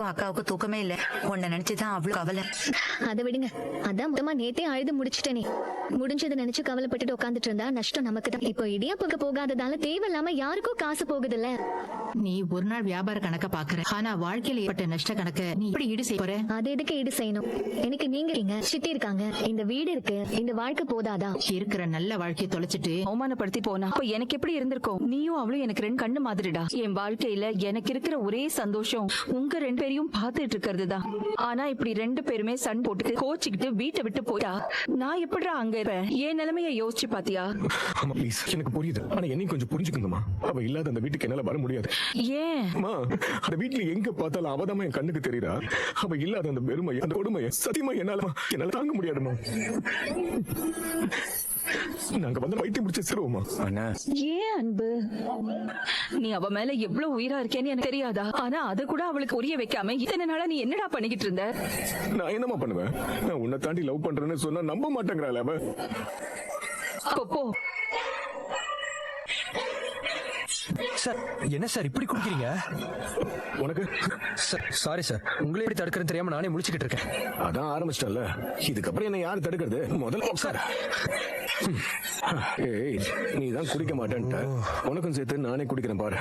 அக்காவுக்கு தூக்கமே இல்ல. உன்னை நினைச்சுதான் அவ்வளவு கவலை. அதை விடுங்க. அதான் மொத்தமா நேத்தே அழுது முடிச்சிட்டேனே. முடிஞ்சதை நினைச்சு கவலைப்பட்டுட்டு உட்காந்துட்டு இருந்தா நஷ்டம் நமக்கு தான். இப்போ இடியாப்புக்கு போகாததால தேவையில்லாம யாருக்கும் காசு போகுதுல்ல. நீ ஒரு நாள் வியாபார கணக்க பாக்குற, ஆனா வாழ்க்கையில ஏற்பட்ட நஷ்ட கணக்க நீ எப்படி ஈடு செய்ய போற? அது எதுக்கு ஈடு செய்யணும்? எனக்கு நீங்க இருக்கீங்க, சித்தி இருக்காங்க, இந்த வீடு இருக்கு. இந்த வாழ்க்கை போதாதா? இருக்கிற நல்ல வாழ்க்கையை தொலைச்சிட்டு அவமானப்படுத்தி போனா அப்ப எனக்கு எப்படி இருந்திருக்கும்? நீயும் அவளும் எனக்கு ரெண்டு கண்ணு மாதிரிடா. என் வாழ்க்கையில எனக்கு இருக்கிற ஒரே சந்தோஷம் உங்க ரெண்டு பேரையும் பாத்துட்டு இருக்கிறதுதான். ஆனா இப்படி ரெண்டு பேருமே சண்டை போட்டு கோச்சிக்கிட்டு வீட்டை விட்டு போயா நான் எப்படிடா அங்க இருப்பேன்? என் நிலைமைய யோசிச்சு பாத்தியா? ஆமா ப்ளீஸ், எனக்கு புரியுது. ஆனா என்னையும் கொஞ்சம் புரிஞ்சுக்கணுமா? அவ இல்லாத அந்த வீட்டுக்கு என்னால வர முடியாது. ஏன்? அந்த வீட்டுல எங்க பார்த்தாலும் அவதான் என் கண்ணுக்கு தெரியுறா. அவ இல்லாத அந்த பெருமை, அந்த கொடுமையை சத்தியமா என்னால தாங்க முடியாதுமா. நாங்க வந்து வைத்தியம் முடிச்சு சிறுவோமா? ஏன் அன்பு, நீ அவ மேல எவ்வளவு உயிரா இருக்கேன்னு எனக்கு தெரியாதா? ஆனா அத கூட அவளுக்கு புரிய வைக்காம இத்தனை நாளா நீ என்னடா பண்ணிக்கிட்டு இருந்த? நான் என்னமா பண்ணுவேன்? நான் உன்னை தாண்டி லவ் பண்றேன்னு சொன்னா நம்ப மாட்டேங்கிறாள் அவ. போ. சார், என்ன சார் இப்படி குடிக்கிறீங்க? உனக்கு சாரி சார், உங்களே எப்படி தடுக்கிறேன்னு தெரியாம நானே முழிச்சுக்கிட்டு இருக்கேன். அதான் ஆரம்பிச்சிட்டல, இதுக்கப்புறம் என்ன யாரு தடுக்கிறது? முதல்ல சார், ஏய் நீ தான் குடிக்க மாட்டேன்ட்ட, உனக்கும் சேர்த்து நானே குடிக்கிறேன் பாரு.